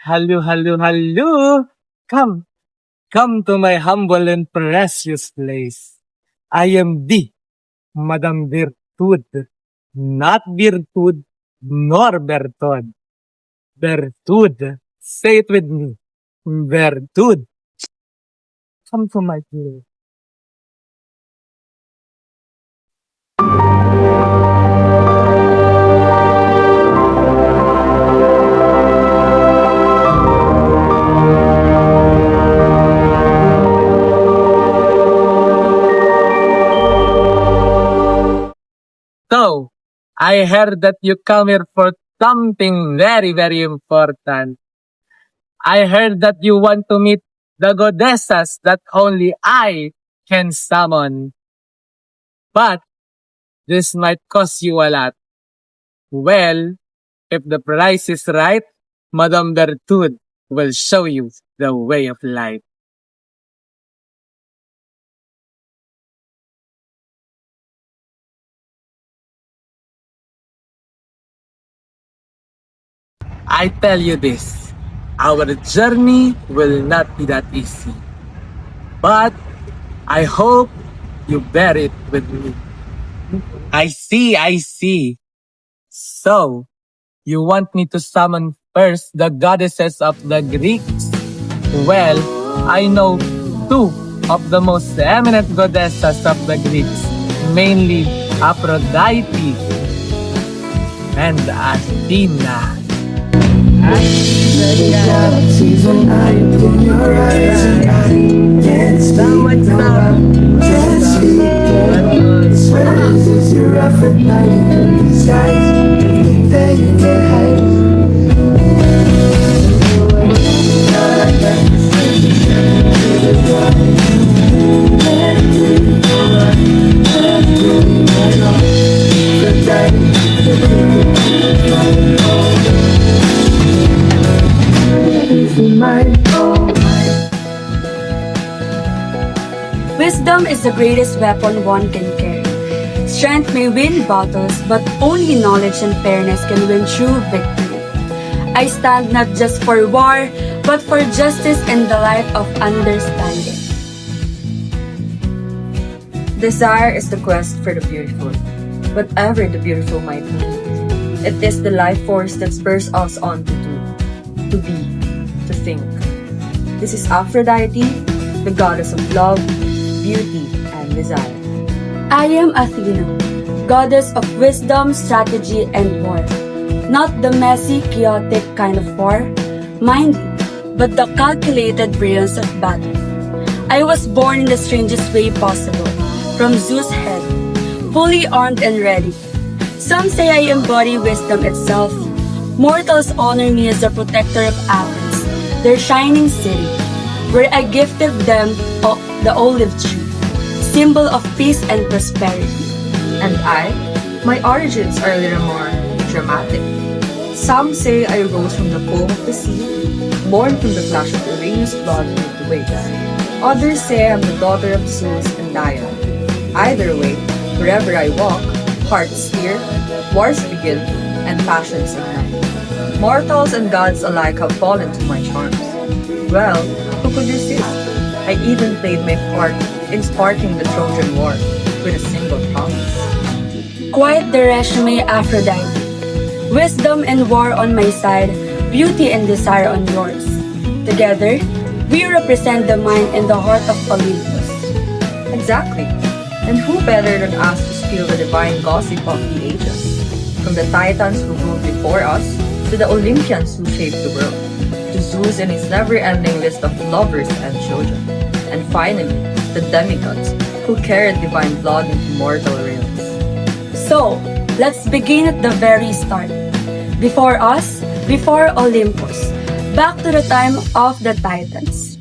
Hello, hello, hello. Come, come to my humble and precious place. I am the Madame Virtud, not Virtud, nor Bertud. Virtud. Say it with me. Virtud. Come to my place. So, I heard that you come here for something very, very important. I heard that you want to meet the goddesses that only I can summon. But this might cost you a lot. Well, if the price is right, Madame Bertud will show you the way of life. I tell you this, our journey will not be that easy. But I hope you bear it with me. I see. So, you want me to summon first the goddesses of the Greeks? Well, I know two of the most eminent goddesses of the Greeks, mainly Aphrodite and Athena. Galaxies when I open your eyes and I can't speak, no I can't speak. Swear this is your Aphrodite in disguise. You think that you can hide. Wisdom is the greatest weapon one can carry. Strength may win battles, but only knowledge and fairness can win true victory. I stand not just for war, but for justice and the light of understanding. Desire is the quest for the beautiful, whatever the beautiful might be. It is the life force that spurs us on to do, to be, to think. This is Aphrodite, the goddess of love, beauty, and desire. I am Athena, goddess of wisdom, strategy, and war. Not the messy, chaotic kind of war, mind you, but the calculated brilliance of battle. I was born in the strangest way possible, from Zeus' head, fully armed and ready. Some say I embody wisdom itself. Mortals honor me as the protector of Athens, their shining city, where I gifted them the olive tree, symbol of peace and prosperity. And my origins are a little more dramatic. Some say I rose from the foam of the sea, born from the clash of Uranus' blood with the waves. Others say I'm the daughter of Zeus and Diana. Either way, wherever I walk, hearts steer, wars begin, and passions ignite. Mortals and gods alike have fallen to my charms. Well, who could resist? I even played my part in sparking the Trojan War with a single promise. Quite the resume, Aphrodite. Wisdom and war on my side, beauty and desire on yours. Together, we represent the mind and the heart of Olympus. Exactly. And who better than us to spill the divine gossip of the ages? From the Titans who ruled before us, to the Olympians who shaped the world, to Zeus and his never-ending list of lovers and children, and finally, the demigods who carried divine blood into mortal realms. So, let's begin at the very start. Before us, before Olympus, back to the time of the Titans.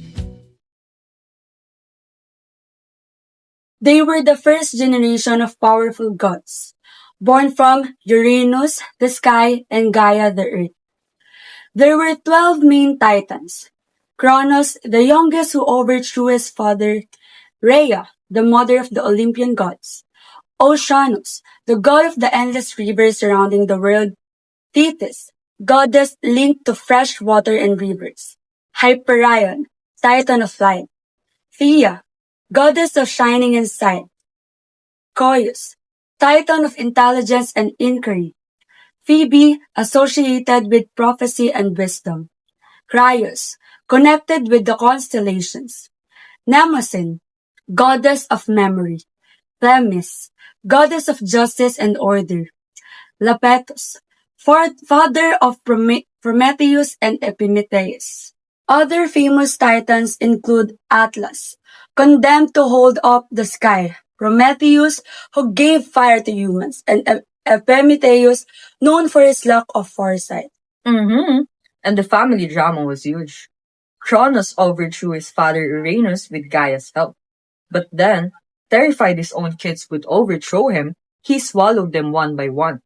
They were the first generation of powerful gods, born from Uranus, the sky, and Gaia, the earth. There were 12 main titans. Kronos, the youngest who overthrew his father. Rhea, the mother of the Olympian gods. Oceanus, the god of the endless rivers surrounding the world. Thetis, goddess linked to fresh water and rivers. Hyperion, titan of light. Thea, goddess of shining insight. Coeus, titan of intelligence and inquiry. Phoebe, associated with prophecy and wisdom. Crius, connected with the constellations. Mnemosyne, goddess of memory. Themis, goddess of justice and order. Lapetus, father of Prometheus and Epimetheus. Other famous titans include Atlas, condemned to hold up the sky, Prometheus, who gave fire to humans, and Epimetheus, known for his lack of foresight. Mm-hmm. And the family drama was huge. Cronus overthrew his father Uranus with Gaia's help. But then, terrified his own kids would overthrow him, he swallowed them one by one.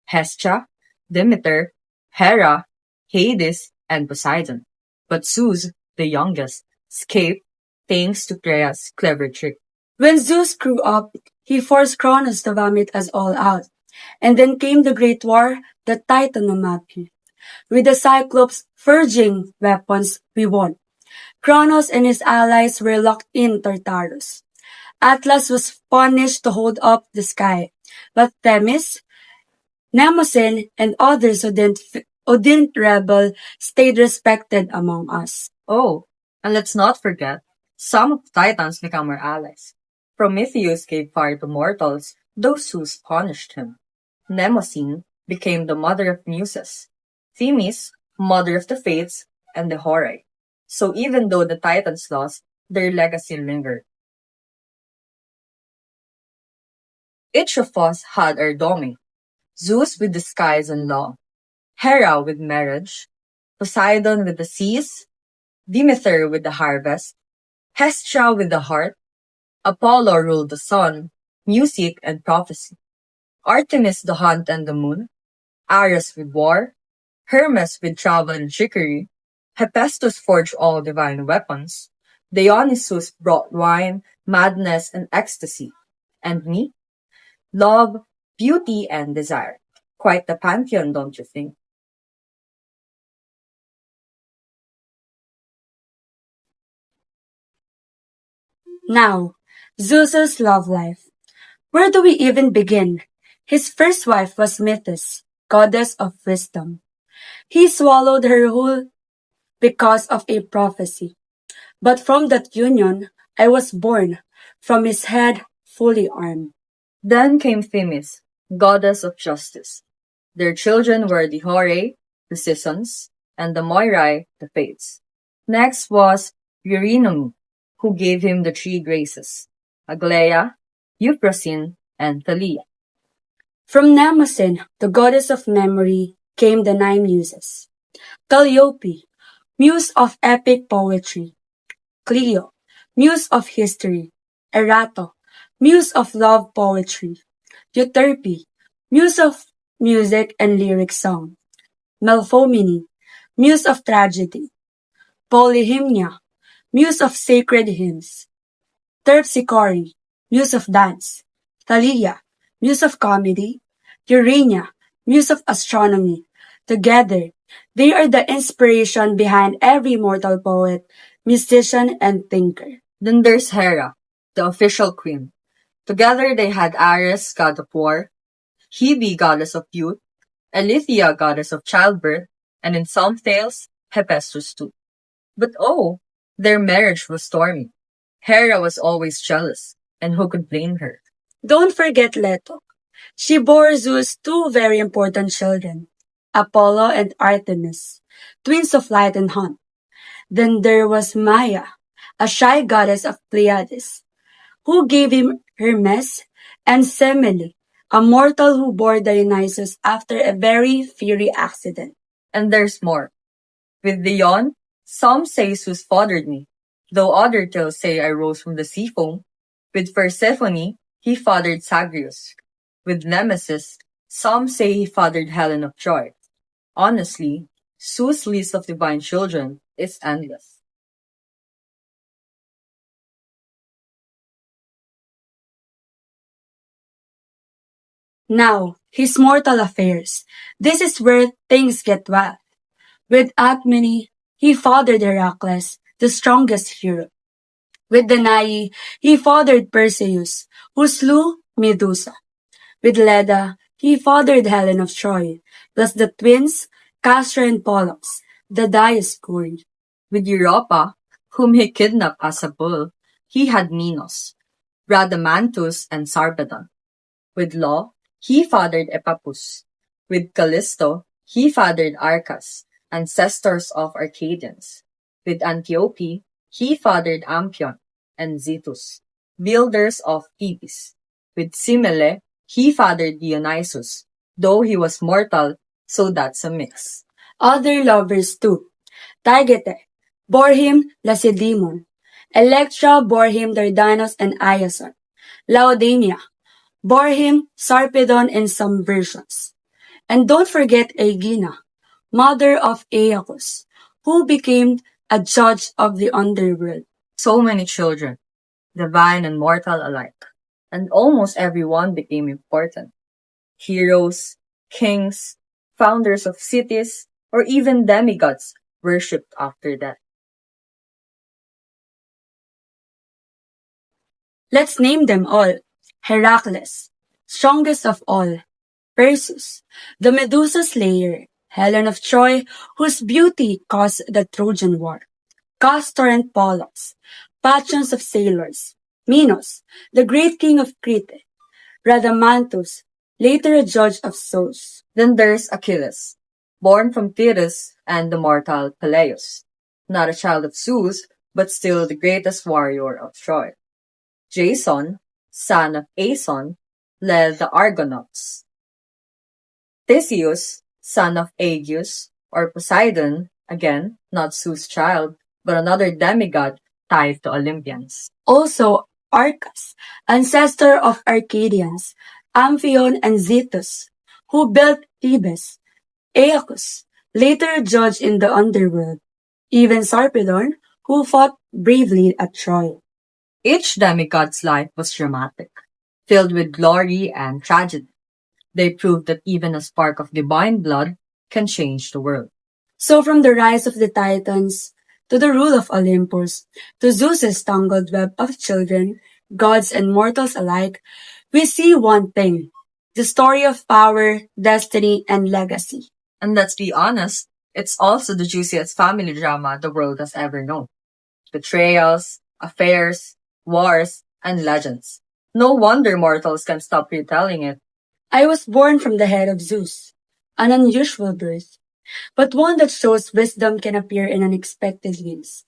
Hestia, Demeter, Hera, Hades, and Poseidon. But Zeus, the youngest, escaped thanks to Crea's clever trick. When Zeus grew up, he forced Cronus to vomit us all out. And then came the Great War, the Titanomachy. With the Cyclops forging weapons, we won. Cronos and his allies were locked in Tartarus. Atlas was punished to hold up the sky, but Themis, Mnemosyne, and others who didn't rebel stayed respected among us. Oh, and let's not forget, some of the Titans become our allies. Prometheus gave fire to mortals, though Zeus punished him. Mnemosyne became the mother of muses. Themis, mother of the Fates, and the Horae. So even though the Titans lost, their legacy lingered. Each of us had our domain. Zeus with the skies and law, Hera with marriage, Poseidon with the seas, Demeter with the harvest, Hestia with the heart, Apollo ruled the sun, music and prophecy, Artemis the hunt and the moon, Ares with war, Hermes with travel and trickery, Hephaestus forged all divine weapons, Dionysus brought wine, madness, and ecstasy, and me? Love, beauty, and desire. Quite the pantheon, don't you think? Now, Zeus's love life. Where do we even begin? His first wife was Metis, goddess of wisdom. He swallowed her whole because of a prophecy. But from that union, I was born, from his head fully armed. Then came Themis, goddess of justice. Their children were the Horae, the Seasons, and the Moirai, the Fates. Next was Eurynomé, who gave him the three graces, Aglaea, Euphrosyne, and Thalia. From Mnemosyne, the goddess of memory, came the nine muses. Calliope, muse of epic poetry. Clio, muse of history. Erato, muse of love poetry. Euterpe, muse of music and lyric song. Melpomene, muse of tragedy. Polyhymnia, muse of sacred hymns. Terpsichore, muse of dance. Thalia, muse of comedy. Urania, muse of astronomy. Together, they are the inspiration behind every mortal poet, musician, and thinker. Then there's Hera, the official queen. Together they had Ares, god of war, Hebe, goddess of youth, Eilithyia, goddess of childbirth, and in some tales, Hephaestus too. But oh, their marriage was stormy. Hera was always jealous, and who could blame her? Don't forget Leto. She bore Zeus two very important children, Apollo and Artemis, twins of light and hunt. Then there was Maia, a shy goddess of Pleiades, who gave him Hermes, and Semele, a mortal who bore Dionysus after a very fiery accident. And there's more. With Dion, some say Zeus fathered me, though other tales say I rose from the sea foam. With Persephone, he fathered Zagreus. With Nemesis, some say he fathered Helen of Troy. Honestly, Zeus' list of divine children is endless. Now, his mortal affairs. This is where things get wild. With Alcmene, he fathered Heracles, the strongest hero. With Danae, he fathered Perseus, who slew Medusa. With Leda, he fathered Helen of Troy, plus the twins, Castor and Pollux, the Dioscuri. With Europa, whom he kidnapped as a bull, he had Minos, Rhadamanthus, and Sarpedon. With Law, he fathered Epaphus. With Callisto, he fathered Arcas, ancestors of Arcadians. With Antiope, he fathered Amphion and Zethus, builders of Thebes. With Semele, he fathered Dionysus, though he was mortal, so that's a mix. Other lovers too. Taigete bore him Lacedaemon. Electra bore him Dardanus and Iason. Laodamia bore him Sarpedon in some versions. And don't forget Aegina, mother of Aeacus, who became a judge of the underworld. So many children, divine and mortal alike, and almost everyone became important. Heroes, kings, founders of cities, or even demigods worshipped after death. Let's name them all. Heracles, strongest of all. Perseus, the Medusa slayer. Helen of Troy, whose beauty caused the Trojan War. Castor and Pollux, patrons of sailors. Minos, the great king of Crete. Rhadamanthus, later a judge of Sos. Then there's Achilles, born from Tyrrhus and the mortal Peleus. Not a child of Zeus, but still the greatest warrior of Troy. Jason, son of Aeson, led the Argonauts. Theseus, son of Aegeus, or Poseidon, again, not Zeus' child, but another demigod tied to Olympians. Also Arcas, ancestor of Arcadians. Amphion and Zethus, who built Thebes. Aeacus, later a judge in the underworld. Even Sarpedon, who fought bravely at Troy. Each demigod's life was dramatic, filled with glory and tragedy. They proved that even a spark of divine blood can change the world. So from the rise of the Titans, to the rule of Olympus, to Zeus's tangled web of children, gods and mortals alike, we see one thing, the story of power, destiny, and legacy. And let's be honest, it's also the juiciest family drama the world has ever known. Betrayals, affairs, wars, and legends. No wonder mortals can stop retelling it. I was born from the head of Zeus, an unusual birth, but one that shows wisdom can appear in unexpected ways.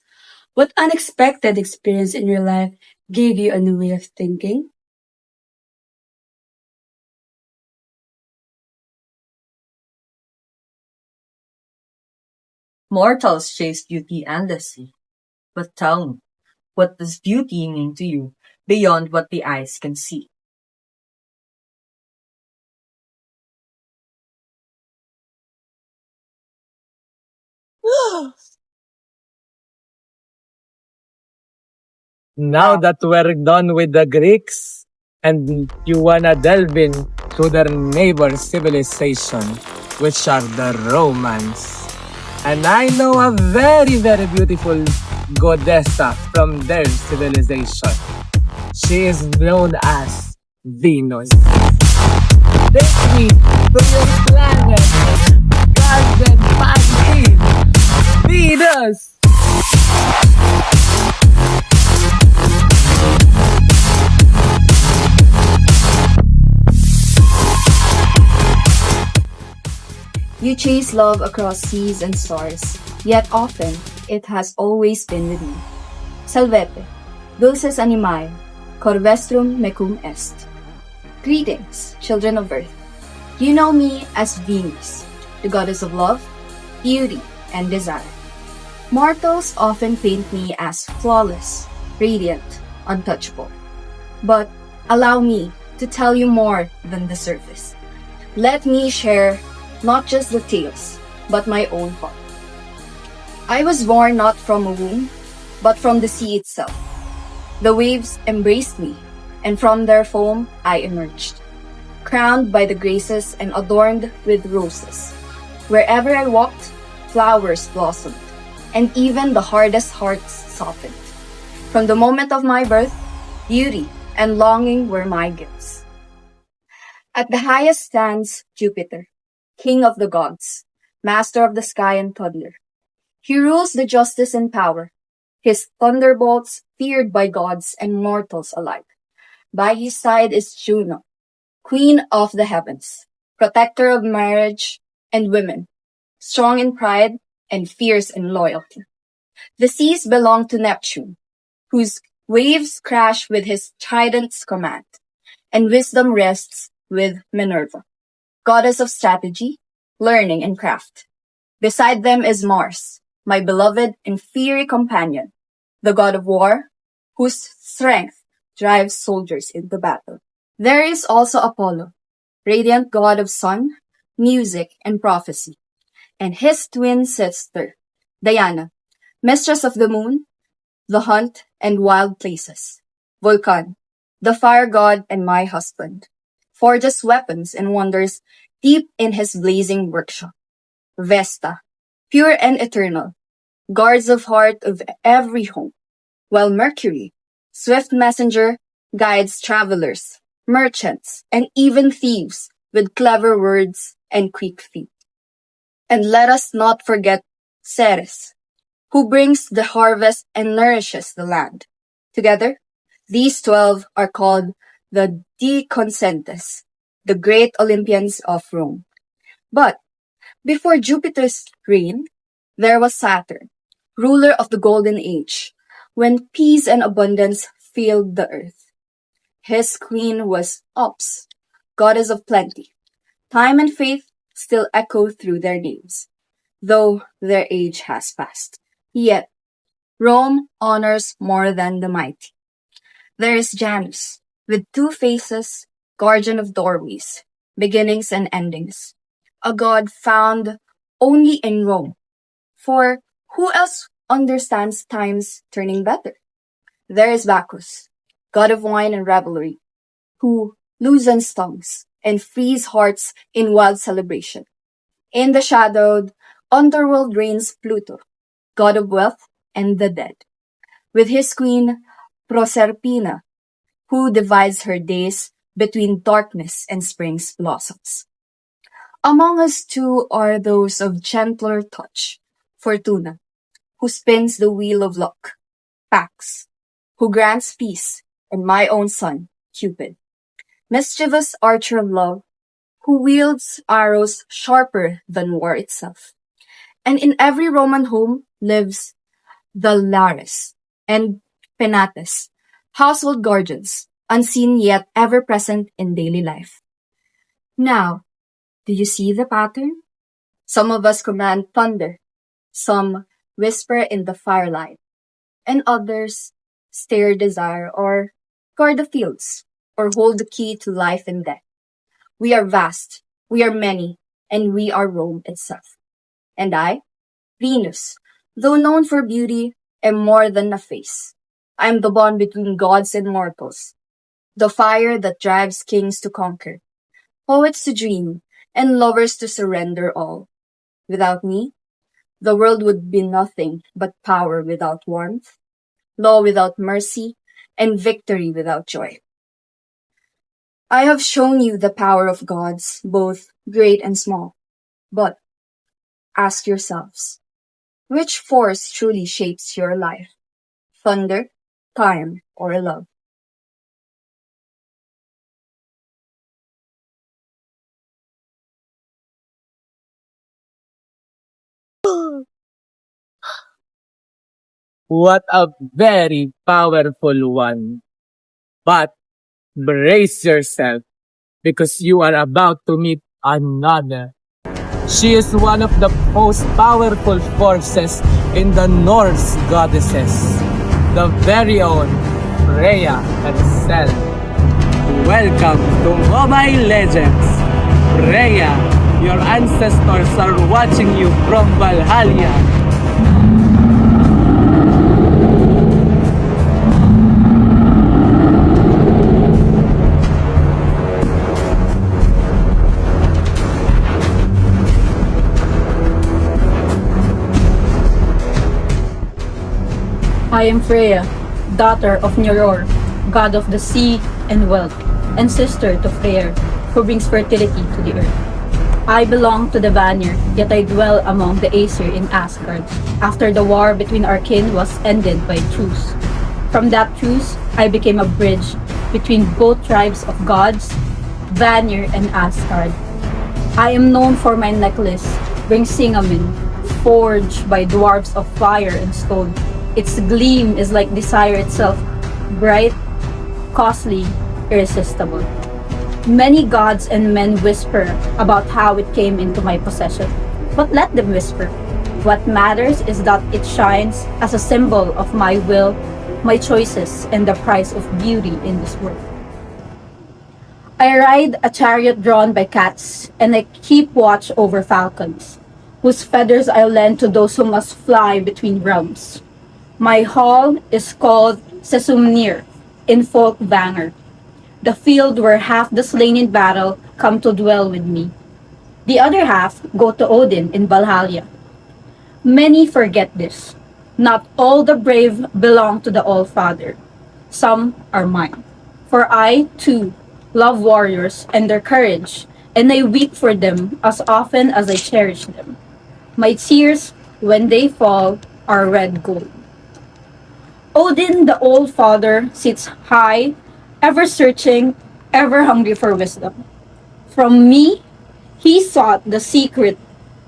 What unexpected experience in your life gave you a new way of thinking? Mortals chase beauty endlessly. But tell me, what does beauty mean to you beyond what the eyes can see? Now that we're done with the Greeks and you wanna delve into their neighbor civilization, which are the Romans. And I know a very, very beautiful goddessa from their civilization. She is known as Venus. Take me to your planet, Golden Pantheon, Venus! You chase love across seas and stars, yet often it has always been with me. Salvete, dulces animae, cor vestrum mecum est. Greetings, children of earth. You know me as Venus, the goddess of love, beauty, and desire. Mortals often paint me as flawless, radiant, untouchable. But allow me to tell you more than the surface. Let me share not just the tales, but my own heart. I was born not from a womb, but from the sea itself. The waves embraced me, and from their foam I emerged. crowned by the graces and adorned with roses. Wherever I walked, flowers blossomed, and even the hardest hearts softened. From the moment of my birth, beauty and longing were my gifts. At the highest stands Jupiter, king of the gods, master of the sky and toddler. He rules the justice and power, his thunderbolts feared by gods and mortals alike. By his side is Juno, queen of the heavens, protector of marriage and women, strong in pride and fierce in loyalty. The seas belong to Neptune, whose waves crash with his trident's command, and wisdom rests with Minerva, goddess of strategy, learning, and craft. Beside them is Mars, my beloved and fiery companion, the god of war, whose strength drives soldiers into battle. There is also Apollo, radiant god of sun, music, and prophecy, and his twin sister, Diana, mistress of the moon, the hunt, and wild places. Vulcan, the fire god and my husband, forges weapons and wonders deep in his blazing workshop. Vesta, pure and eternal, guards of heart of every home, while Mercury, swift messenger, guides travelers, merchants, and even thieves with clever words and quick feet. And let us not forget Ceres, who brings the harvest and nourishes the land. Together, these 12 are called the Deconsentes, the great Olympians of Rome. But before Jupiter's reign, there was Saturn, ruler of the Golden Age, when peace and abundance filled the earth. His queen was Ops, goddess of plenty. Time and faith still echo through their names, though their age has passed. Yet, Rome honors more than the mighty. There is Janus, with 2 faces, guardian of doorways, beginnings and endings, a god found only in Rome. For who else understands time's turning better? There is Bacchus, god of wine and revelry, who loosens tongues and frees hearts in wild celebration. In the shadowed underworld reigns Pluto, god of wealth and the dead, with his queen Proserpina, who divides her days between darkness and spring's blossoms. Among us too are those of gentler touch, Fortuna, who spins the wheel of luck, Pax, who grants peace, and my own son, Cupid, mischievous archer of love, who wields arrows sharper than war itself. And in every Roman home lives the Lares and Penates, household guardians, unseen yet ever present in daily life. Now, do you see the pattern? Some of us command thunder, some whisper in the firelight, and others stare desire or guard the fields or hold the key to life and death. We are vast, we are many, and we are Rome itself. And I, Venus, though known for beauty, am more than a face. I am the bond between gods and mortals, the fire that drives kings to conquer, poets to dream, and lovers to surrender all. Without me, the world would be nothing but power without warmth, law without mercy, and victory without joy. I have shown you the power of gods, both great and small. But ask yourselves, which force truly shapes your life? Thunder, time, or love? What a very powerful one. But brace yourself because you are about to meet another. She is one of the most powerful forces in the Norse goddesses, the very own Freya herself. Welcome to Mobile Legends. Freya, your ancestors are watching you from Valhalla. I am Freya, daughter of Njoror, god of the sea and wealth, and sister to Freyr, who brings fertility to the earth. I belong to the Vanir, yet I dwell among the Aesir in Asgard, after the war between our kin was ended by truce. From that truce, I became a bridge between both tribes of gods, Vanir and Asgard. I am known for my necklace, Ring Singamin, forged by dwarves of fire and stone. Its gleam is like desire itself, bright, costly, irresistible. Many gods and men whisper about how it came into my possession, but let them whisper. What matters is that it shines as a symbol of my will, my choices, and the price of beauty in this world. I ride a chariot drawn by cats, and I keep watch over falcons, whose feathers I lend to those who must fly between realms. My hall is called Sesumnir in Folk Vanger, the field where half the slain in battle come to dwell with me. The other half go to Odin in Valhalla. Many forget this. Not all the brave belong to the All-Father. Some are mine. For I, too, love warriors and their courage, and I weep for them as often as I cherish them. My tears, when they fall, are red gold. Odin, the Old Father, sits high, ever searching, ever hungry for wisdom. From me, he sought the secret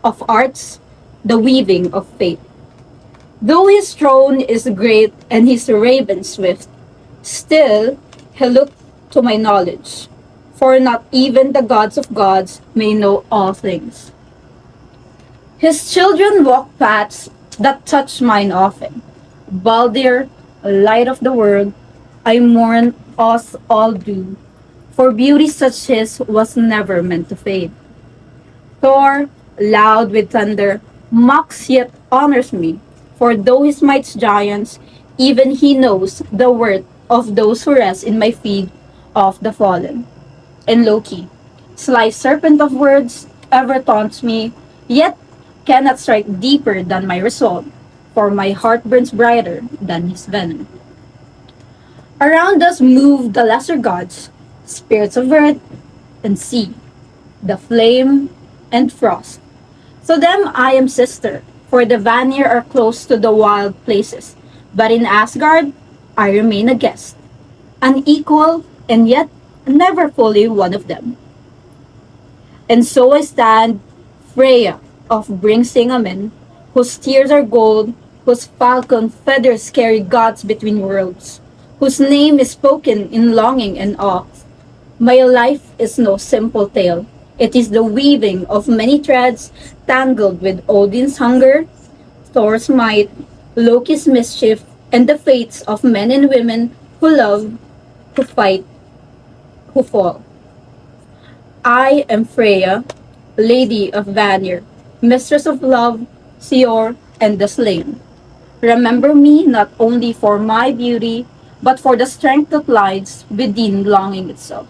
of arts, the weaving of fate. Though his throne is great and his raven swift, still he looked to my knowledge, for not even the gods of gods may know all things. His children walk paths that touch mine often. Baldir, light of the world, I mourn us all do, for beauty such his was never meant to fade. Thor, loud with thunder, mocks yet honors me, for though he smites giants, even he knows the worth of those who rest in my feet of the fallen. And Loki, sly serpent of words, ever taunts me, yet cannot strike deeper than my resolve, for my heart burns brighter than his venom. Around us move the lesser gods, spirits of earth and sea, the flame and frost. To them I am sister, for the Vanir are close to the wild places, but in Asgard I remain a guest, unequal and yet never fully one of them. And so I stand, Freya of Bringsingamen, whose tears are gold, whose falcon feathers carry gods between worlds, whose name is spoken in longing and awe. My life is no simple tale. It is the weaving of many threads tangled with Odin's hunger, Thor's might, Loki's mischief, and the fates of men and women who love, who fight, who fall. I am Freya, Lady of Vanir, Mistress of Love, Sior, and the Slain. Remember me not only for my beauty, but for the strength that lies within longing itself.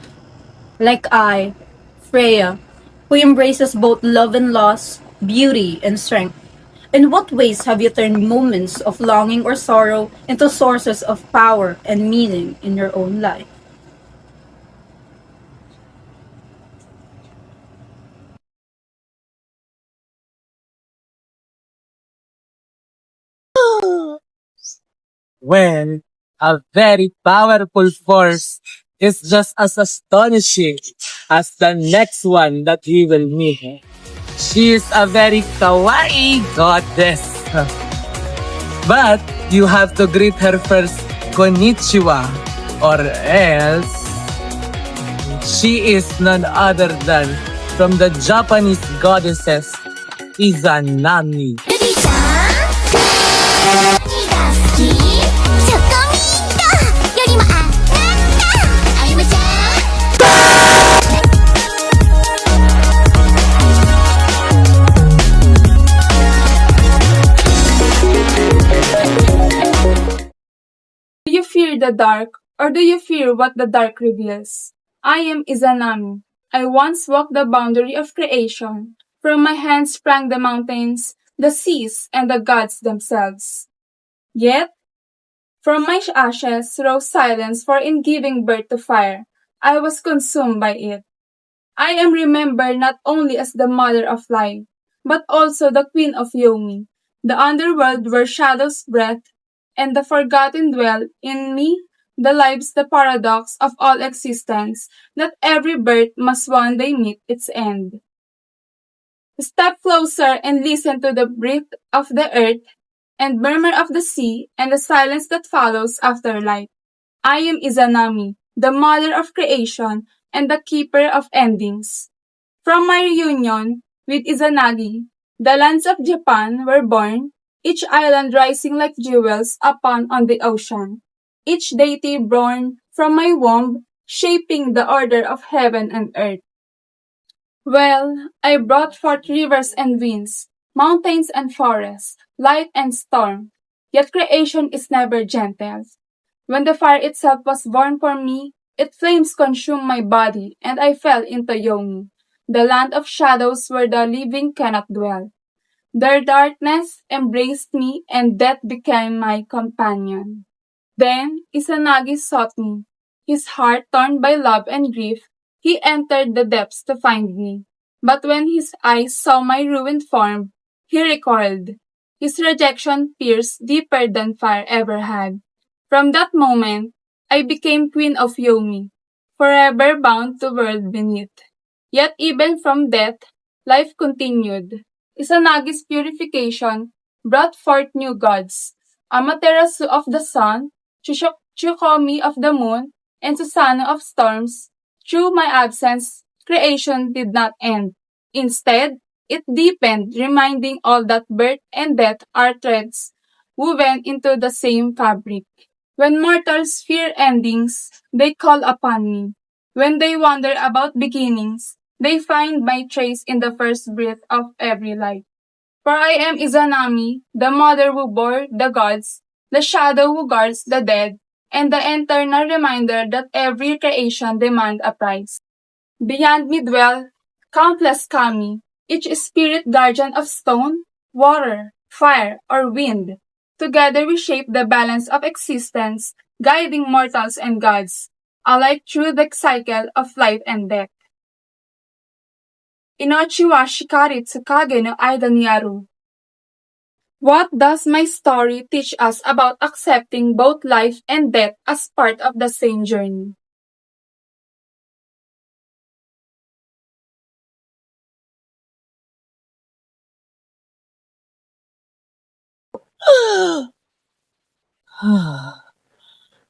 Like I, Freya, who embraces both love and loss, beauty and strength. In what ways have you turned moments of longing or sorrow into sources of power and meaning in your own life? Well, a very powerful force is just as astonishing as the next one that we will meet. She is a very kawaii goddess. But you have to greet her first, konnichiwa, or else she is none other than from the Japanese goddesses Izanami. Do you fear the dark, or do you fear what the dark reveals? I am Izanami. I once walked the boundary of creation. From my hands sprang the mountains, the seas, and the gods themselves. Yet, From my ashes rose silence, for in giving birth to fire, I was consumed by it. I am remembered not only as the mother of life, but also the queen of Yomi, the underworld where shadows breathe, and the forgotten dwell in me, the lives, the paradox of all existence, that every birth must one day meet its end. Step closer and listen to the breath of the earth and murmur of the sea and the silence that follows after life. I am Izanami, the mother of creation and the keeper of endings. From my reunion with Izanagi, the lands of Japan were born, each island rising like jewels upon on the ocean, each deity born from my womb, shaping the order of heaven and earth. Well, I brought forth rivers and winds, mountains and forests, light and storm, yet creation is never gentle. When the fire itself was born for me, its flames consumed my body, and I fell into Yomi, the land of shadows where the living cannot dwell. Their darkness embraced me, and death became my companion. Then Izanagi sought me. His heart torn by love and grief, he entered the depths to find me. But when his eyes saw my ruined form, he recoiled. His rejection pierced deeper than fire ever had. From that moment, I became queen of Yomi, forever bound to world beneath. Yet even from death, life continued. Izanagi's purification brought forth new gods, Amaterasu of the sun, Chukomi of the moon, and Susanoo of storms. Through my absence, creation did not end. Instead, it deepened, reminding all that birth and death are threads woven into the same fabric. When mortals fear endings, they call upon me. When they wonder about beginnings, they find my trace in the first breath of every life. For I am Izanami, the mother who bore the gods, the shadow who guards the dead, and the eternal reminder that every creation demands a price. Beyond me dwell countless kami, each spirit guardian of stone, water, fire, or wind. Together we shape the balance of existence, guiding mortals and gods, alike through the cycle of life and death. Inochi wa shikari tsukage no aida ni aru. What does my story teach us about accepting both life and death as part of the same journey?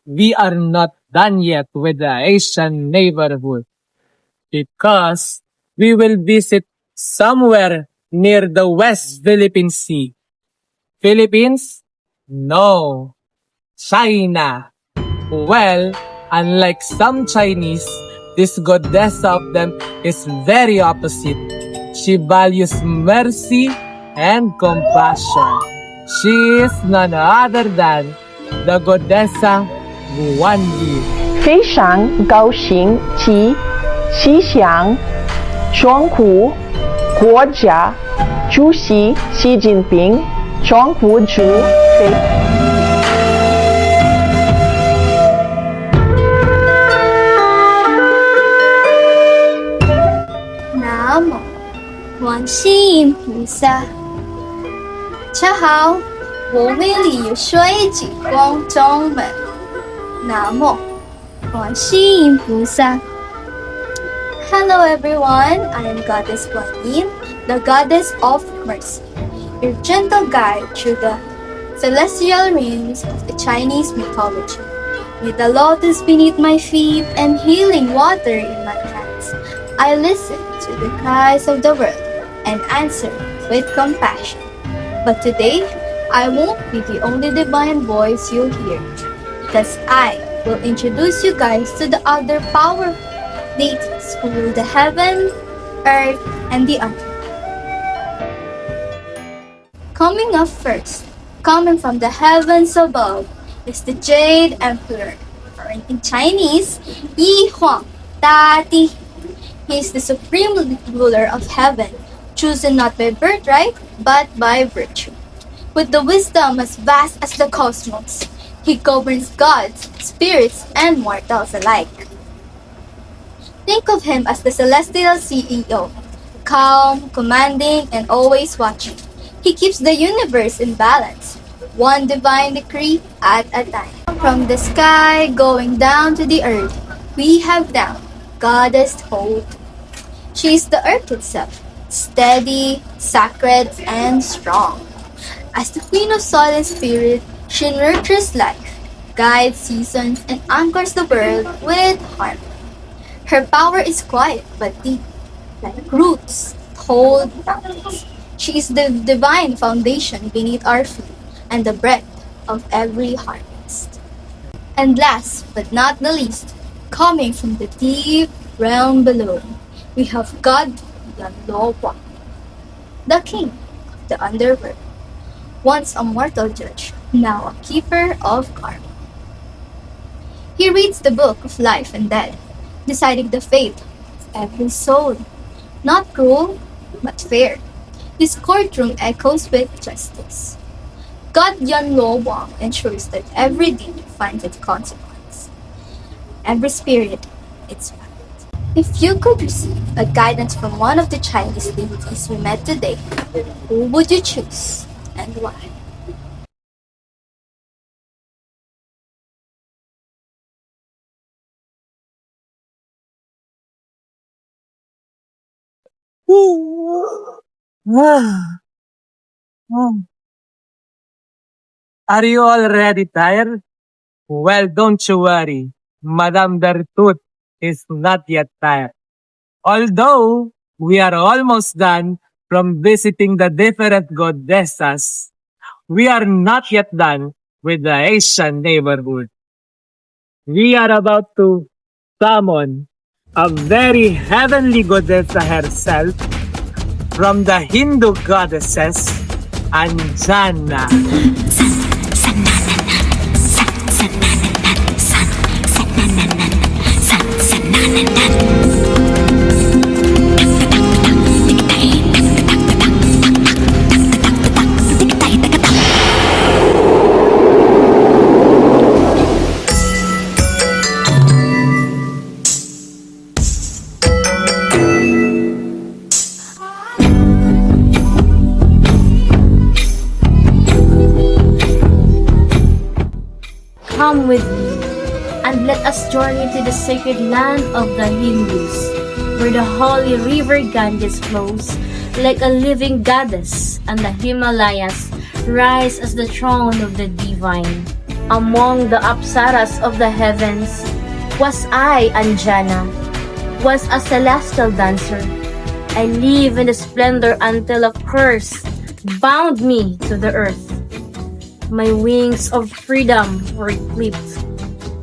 We are not done yet with the Asian neighborhood because we will visit somewhere near the West Philippine Sea. Philippines? No. China. Well, unlike some Chinese, this goddess of them is very opposite. She values mercy and compassion. She is none other than the goddessa Guanyi. 非常高兴及吉祥，中国国家主席习近平中国主飞。南无观世音菩萨。大家好，我命里有水晶光中门。南无观世音菩萨。Hello everyone, I am Goddess Guanyin, the Goddess of Mercy, your gentle guide through the celestial realms of the Chinese mythology. With the lotus beneath my feet and healing water in my hands, I listen to the cries of the world and answer with compassion. But today, I won't be the only divine voice you'll hear, because I will introduce you guys to the other powerful deities who rule the heaven, earth, and the earth. Coming up first, coming from the heavens above, is the Jade Emperor, or in Chinese, Yi Huang Dati. He is the supreme ruler of heaven, chosen not by birthright, but by virtue. With the wisdom as vast as the cosmos, He governs gods, spirits, and mortals alike. Think of him as the celestial CEO, calm, commanding, and always watching. He keeps the universe in balance, one divine decree at a time. From the sky going down to the earth, we have down Goddess Hope. She is the earth itself, steady, sacred, and strong. As the Queen of Soul and Spirit, she nurtures life, guides seasons, and anchors the world with harmony. Her power is quiet but deep, like roots that hold mountains. She is the divine foundation beneath our feet and the breath of every harvest. And last but not the least, coming from the deep realm below, we have God Yanlowa, the king of the underworld, once a mortal judge, now a keeper of karma. He reads the book of life and death, deciding the fate of every soul. Not cruel, but fair. His courtroom echoes with justice. God Yanlo ensures that every deed finds its consequence. Every spirit, its path. If you could receive a guidance from one of the Chinese deities we met today, who would you choose and why? Are you already tired? Well, don't you worry. Madame Bertut is not yet tired. Although we are almost done from visiting the different goddesses, we are not yet done with the Asian neighborhood. We are about to summon a very heavenly goddess herself from the Hindu goddesses, Anjana. Come with me, and let us journey to the sacred land of the Hindus, where the holy river Ganges flows like a living goddess, and the Himalayas rise as the throne of the divine. Among the apsaras of the heavens was I, Anjana, was a celestial dancer. I live in the splendor until a curse bound me to the earth. My wings of freedom were clipped,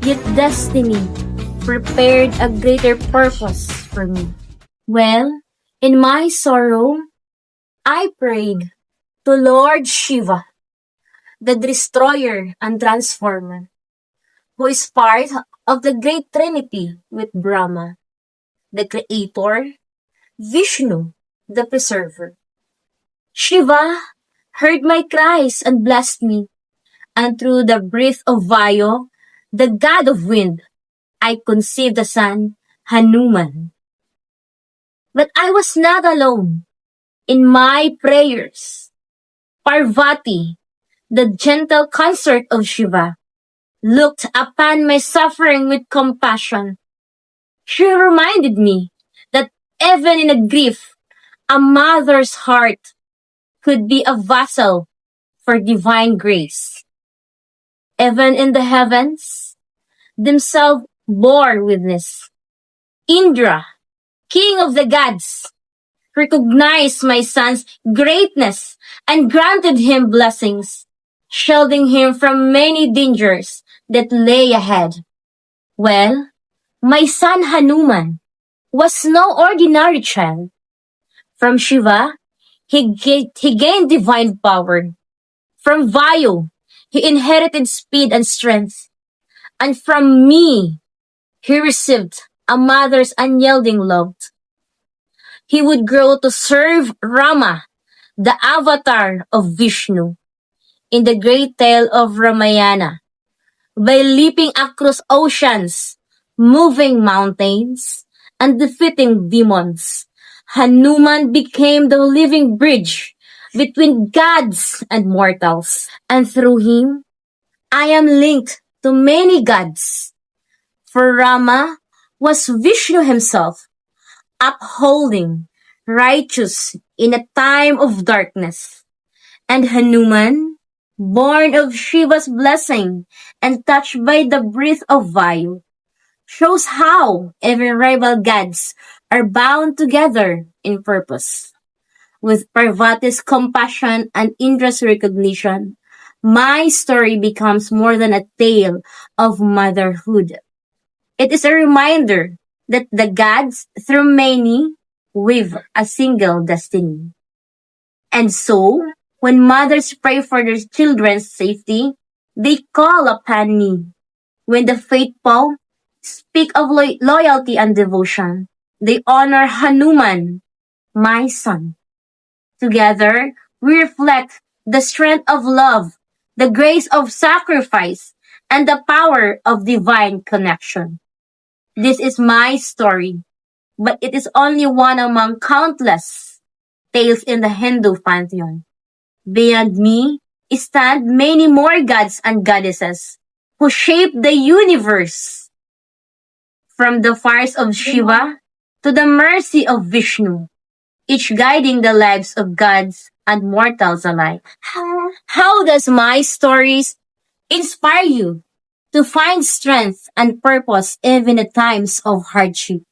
yet destiny prepared a greater purpose for me. Well, in my sorrow, I prayed to Lord Shiva, the destroyer and transformer, who is part of the great trinity with Brahma, the creator, Vishnu, the preserver. Shiva heard my cries and blessed me, and through the breath of Vayu, the god of wind, I conceived a son, Hanuman. But I was not alone. In my prayers, Parvati, the gentle consort of Shiva, looked upon my suffering with compassion. She reminded me that even in a grief, a mother's heart could be a vessel for divine grace. Even in the heavens, themselves bore witness. Indra, king of the gods, recognized my son's greatness and granted him blessings, shielding him from many dangers that lay ahead. Well, my son Hanuman was no ordinary child. From Shiva, he gained divine power. From Vayu, he inherited speed and strength. And from me, he received a mother's unyielding love. He would grow to serve Rama, the avatar of Vishnu, in the great tale of Ramayana, by leaping across oceans, moving mountains, and defeating demons. Hanuman became the living bridge between gods and mortals, and through him, I am linked to many gods. For Rama was Vishnu himself, upholding righteous in a time of darkness. And Hanuman, born of Shiva's blessing and touched by the breath of Vayu, shows how even rival gods are bound together in purpose. With Parvati's compassion and Indra's recognition, my story becomes more than a tale of motherhood. It is a reminder that the gods, through many, weave a single destiny. And so, when mothers pray for their children's safety, they call upon me. When the faithful speak of loyalty and devotion, they honor Hanuman, my son. Together, we reflect the strength of love, the grace of sacrifice, and the power of divine connection. This is my story, but it is only one among countless tales in the Hindu pantheon. Beyond me stand many more gods and goddesses who shape the universe, from the fires of Shiva to the mercy of Vishnu, each guiding the lives of gods and mortals alike. How does my stories inspire you to find strength and purpose even at times of hardship?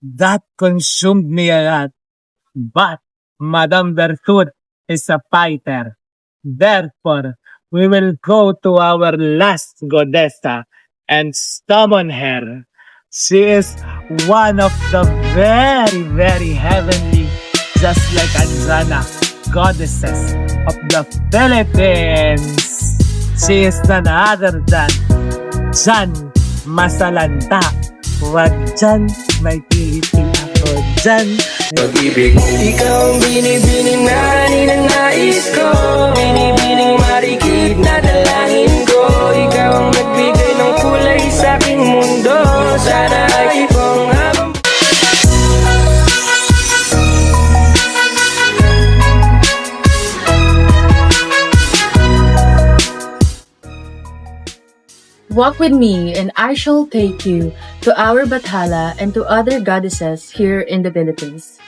That consumed me a lot. But Madame Berthoud is a fighter. Therefore, we will go to our last goddessa and summon her. She is one of the very, very heavenly, just like Anjana, goddesses of the Philippines. She is none other than Jan Masalanta. Wag dyan, may pilitin ako dyan. Pag-ibig ikaw ang binibining na ninanais ko, binibining marikit na dalangin ko. Ikaw ang nagbigay ng kulay sa aking mundo. Sana ay ipong habang Walk with me and I shall take you to our Bathala and to other goddesses here in the Philippines.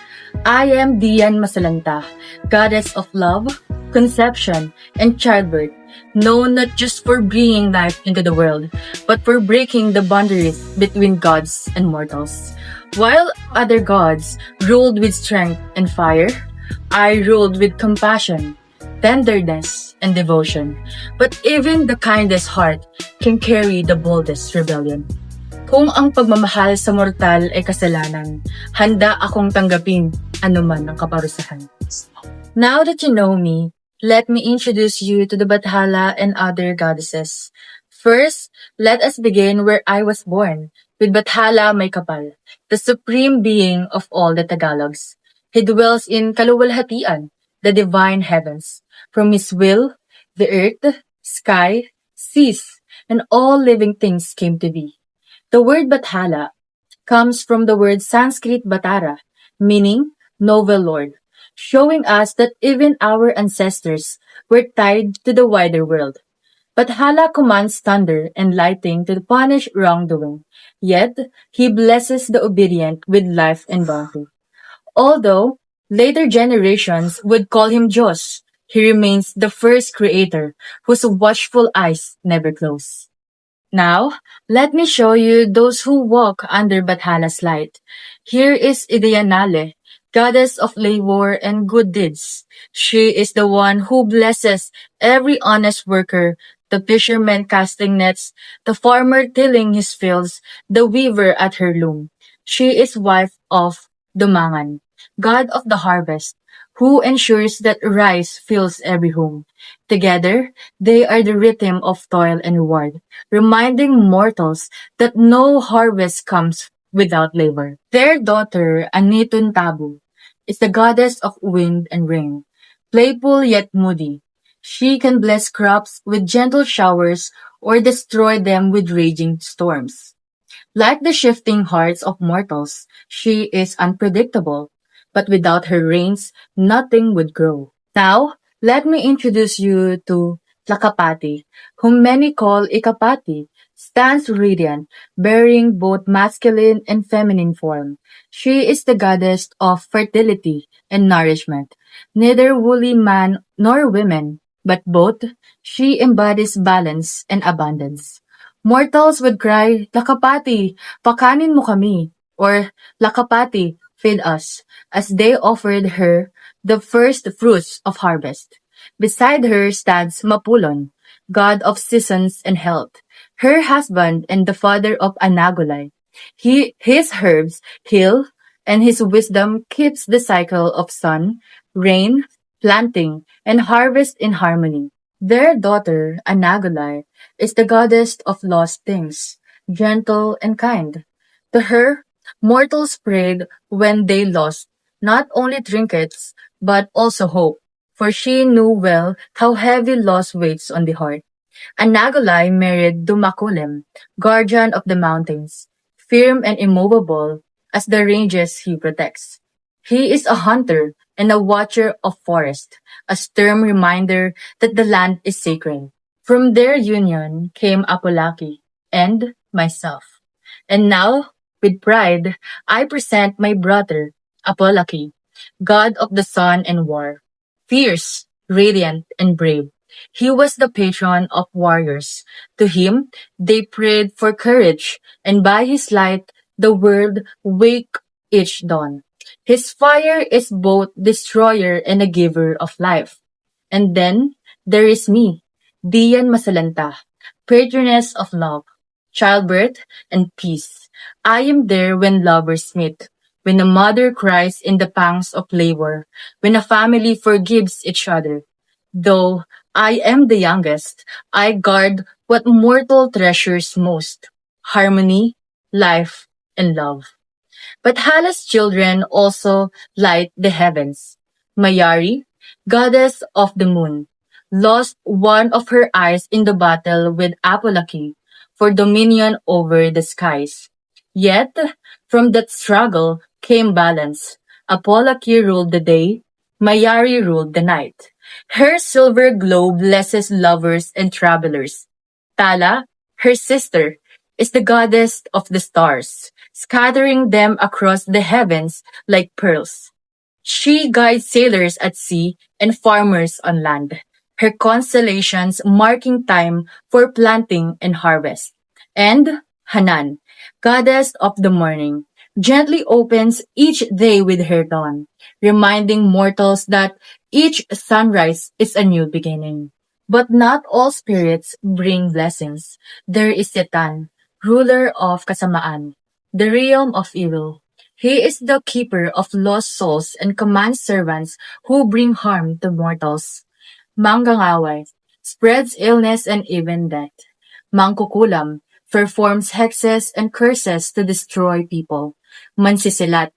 I am Dian Masalanta, goddess of love, conception, and childbirth, known not just for bringing life into the world, but for breaking the boundaries between gods and mortals. While other gods ruled with strength and fire, I ruled with compassion, tenderness, and devotion. But even the kindest heart can carry the boldest rebellion. Kung ang pagmamahal sa mortal ay kasalanan, handa akong tanggapin anuman ang kaparusahan. Now that you know me, let me introduce you to the Bathala and other goddesses. First, let us begin where I was born, with Bathala May Kapal, the supreme being of all the Tagalogs. He dwells in kaluwalhatian, the divine heavens. From his will, the earth, sky, seas, and all living things came to be. The word Bathala comes from the word Sanskrit Batara, meaning noble lord, showing us that even our ancestors were tied to the wider world. Bathala commands thunder and lightning to punish wrongdoing, yet he blesses the obedient with life and bounty. Although later generations would call him Diyos, he remains the first creator whose watchful eyes never close. Now, let me show you those who walk under Bathala's light. Here is Idayanale, goddess of labor and good deeds. She is the one who blesses every honest worker, the fisherman casting nets, the farmer tilling his fields, the weaver at her loom. She is wife of Dumangan, god of the harvest, who ensures that rice fills every home. Together, they are the rhythm of toil and reward, reminding mortals that no harvest comes without labor. Their daughter, Anitun Tabu, is the goddess of wind and rain. Playful yet moody, she can bless crops with gentle showers or destroy them with raging storms. Like the shifting hearts of mortals, she is unpredictable, but without her rains, nothing would grow. Now, let me introduce you to Tlakapati, whom many call Ikapati, stands radiant, bearing both masculine and feminine form. She is the goddess of fertility and nourishment, neither woolly man nor women, but both. She embodies balance and abundance. Mortals would cry, Lakapati, pakanin mo kami, or Lakapati, feed us, as they offered her the first fruits of harvest. Beside her stands Mapulon, god of seasons and health, her husband and the father of Anagulay. His herbs heal, and his wisdom keeps the cycle of sun, rain, planting, and harvest in harmony. Their daughter, Anagulay, is the goddess of lost things, gentle and kind. To her, mortals prayed when they lost not only trinkets, but also hope, for she knew well how heavy loss waits on the heart. Anagulay married Dumakulim, guardian of the mountains, firm and immovable as the ranges he protects. He is a hunter and a watcher of forest, a stern reminder that the land is sacred. From their union came Apolaki and myself. And now, with pride, I present my brother, Apolaki, god of the sun and war. Fierce, radiant, and brave, he was the patron of warriors. To him, they prayed for courage, and by his light, the world wake each dawn. His fire is both destroyer and a giver of life. And then, there is me, Dian Masalanta, patroness of love, childbirth, and peace. I am there when lovers meet, when a mother cries in the pangs of labor, when a family forgives each other. Though I am the youngest, I guard what mortal treasures most: harmony, life, and love. But Hala's children also light the heavens. Mayari, goddess of the moon, lost one of her eyes in the battle with Apolaki for dominion over the skies. Yet, from that struggle came balance. Apolaki ruled the day, Mayari ruled the night. Her silver glow blesses lovers and travelers. Tala, her sister, is the goddess of the stars, scattering them across the heavens like pearls. She guides sailors at sea and farmers on land, her constellations marking time for planting and harvest. And Hanan, goddess of the morning, gently opens each day with her dawn, reminding mortals that each sunrise is a new beginning. But not all spirits bring blessings. There is Setan, ruler of Kasamaan, the realm of evil. He is the keeper of lost souls and commands servants who bring harm to mortals. Manggangaway spreads illness and even death. Mangkukulam performs hexes and curses to destroy people. Mansisilat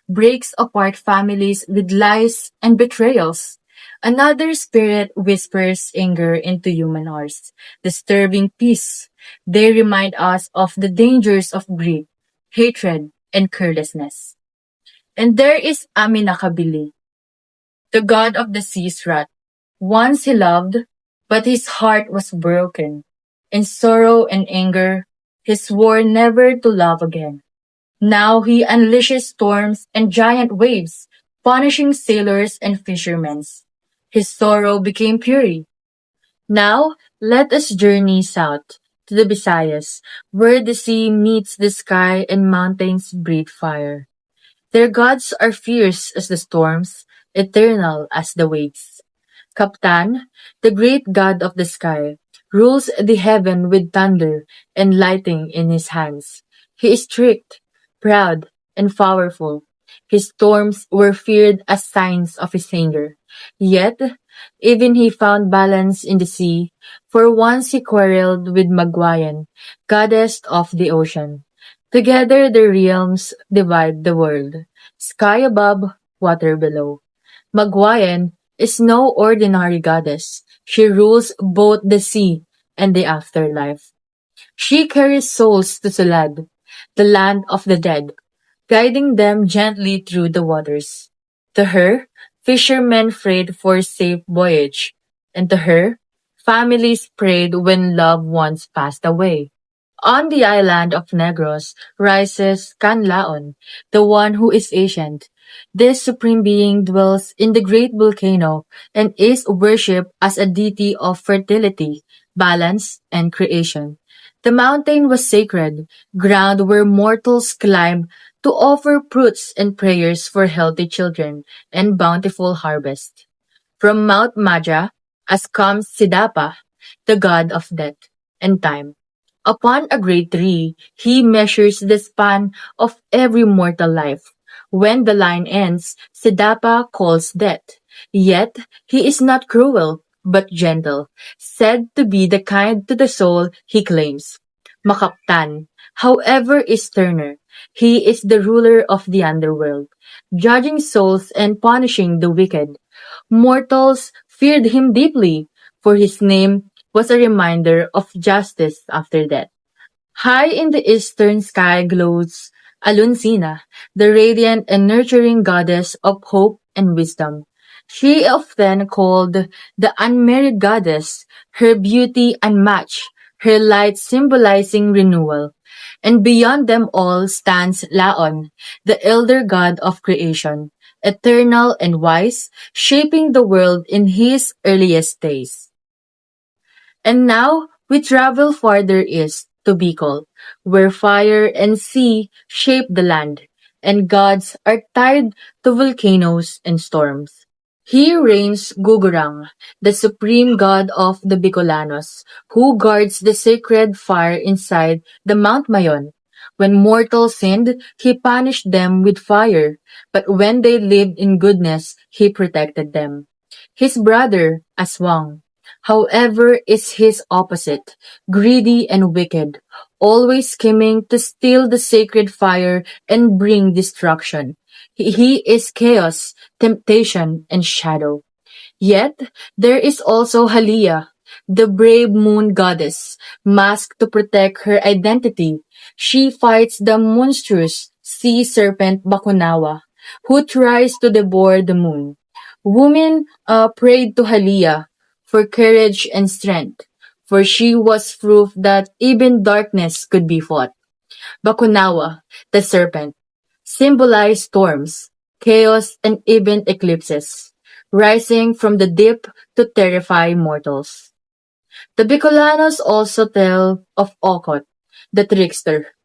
breaks apart families with lies and betrayals. Another spirit whispers anger into human hearts, disturbing peace. They remind us of the dangers of greed, hatred, and carelessness. And there is Aminakabili, the god of the sea's wrath. Once he loved, but his heart was broken. In sorrow and anger, he swore never to love again. Now he unleashes storms and giant waves, punishing sailors and fishermen. His sorrow became fury. Now let us journey south to the Visayas, where the sea meets the sky and mountains breathe fire. Their gods are fierce as the storms, eternal as the waves. Kaptan, the great god of the sky, rules the heaven with thunder and lightning in his hands. He is strict, proud, and powerful. His storms were feared as signs of his anger. Yet, even he found balance in the sea, for once he quarreled with Magwayan, goddess of the ocean. Together the realms divide the world, sky above, water below. Magwayan is no ordinary goddess. She rules both the sea and the afterlife. She carries souls to Sulad, the land of the dead, guiding them gently through the waters. To her, fishermen prayed for safe voyage, and to her, families prayed when loved ones passed away. On the island of Negros rises Canlaon, the one who is ancient. This supreme being dwells in the great volcano and is worshipped as a deity of fertility, balance, and creation. The mountain was sacred, ground where mortals climb to offer fruits and prayers for healthy children and bountiful harvest. From Mount Maja, as comes Siddhapa, the god of death and time. Upon a great tree, he measures the span of every mortal life. When the line ends, Siddhapa calls death. Yet, he is not cruel, but gentle, said to be the kind to the soul he claims. Makaptan, however, is sterner. He is the ruler of the underworld, judging souls and punishing the wicked. Mortals feared him deeply, for his name was a reminder of justice after death. High in the eastern sky glows Aluncina, the radiant and nurturing goddess of hope and wisdom. She often called the unmarried goddess, her beauty unmatched, her light symbolizing renewal. And beyond them all stands Laon, the elder god of creation, eternal and wise, shaping the world in his earliest days. And now we travel farther east to Bicol, where fire and sea shape the land, and gods are tied to volcanoes and storms. Here reigns Gugurang, the supreme god of the Bicolanos, who guards the sacred fire inside the Mount Mayon. When mortals sinned, he punished them with fire, but when they lived in goodness, he protected them. His brother, Aswang, however, is his opposite, greedy and wicked, always scheming to steal the sacred fire and bring destruction. He is chaos, temptation, and shadow. Yet, there is also Halia, the brave moon goddess, masked to protect her identity. She fights the monstrous sea serpent Bakunawa, who tries to devour the moon. Women prayed to Halia for courage and strength, for she was proof that even darkness could be fought. Bakunawa, the serpent, symbolized storms, chaos, and even eclipses, rising from the deep to terrify mortals. The Bicolanos also tell of Okot, the trickster,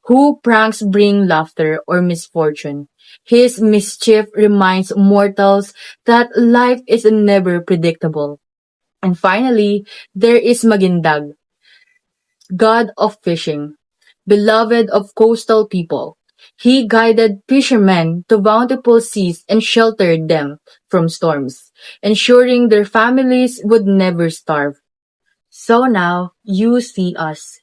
who pranks bring laughter or misfortune. His mischief reminds mortals that life is never predictable. And finally, there is Magindag, god of fishing, beloved of coastal people. He guided fishermen to bountiful seas and sheltered them from storms, ensuring their families would never starve. So now you see us,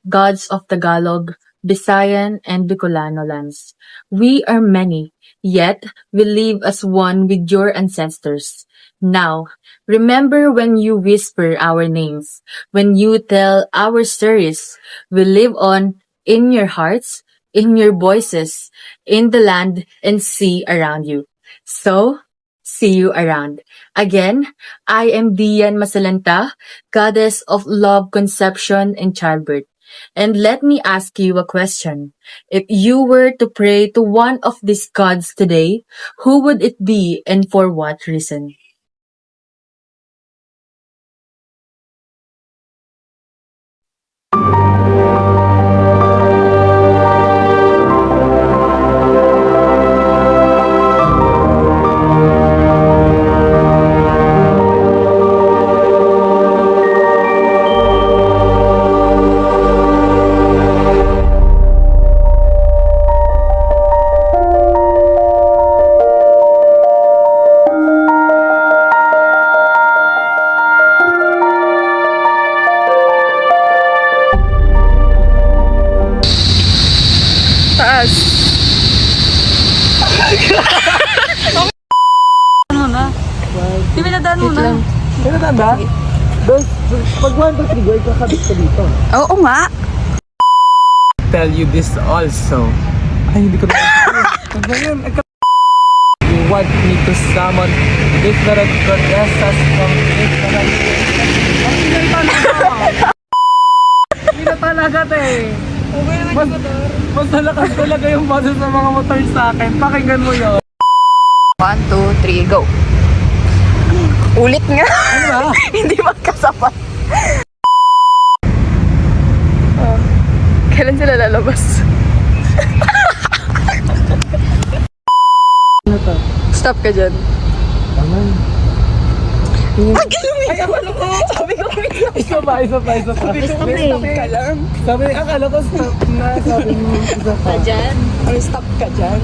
gods of Tagalog, Visayan, and Bicolano lands. We are many, yet we live as one with your ancestors. Now, remember when you whisper our names, when you tell our stories, we live on in your hearts, in your voices, in the land and sea around you. So, see you around. Again, I am Dian Masalanta, goddess of love, conception, and childbirth. And let me ask you a question. If you were to pray to one of these gods today, who would it be and for what reason? gas. Ano na? Di pinadaan mo na. Ano tanda? Pag 1, 2, 3, go, ikakabit ka dito. Oo nga. Tell you this also. Ay, hindi ko na. You want me to summon different goddesses from different places? Hindi na talaga, te. Mas malakas talaga yung boses ng mga motor sa akin. Pakinggan mo yun. 1, 2, 3, go. Ulit nga. Ano ba? Hindi magkasapat. Kailan sila lalabas? Ano to? Stop ka dyan. Aman. Ay, ano ko? Sabi ko, Isa pa. stop ka lang. Sabi, akala ko stop na. Sabi mo, isa pa. Ay, stop ka dyan.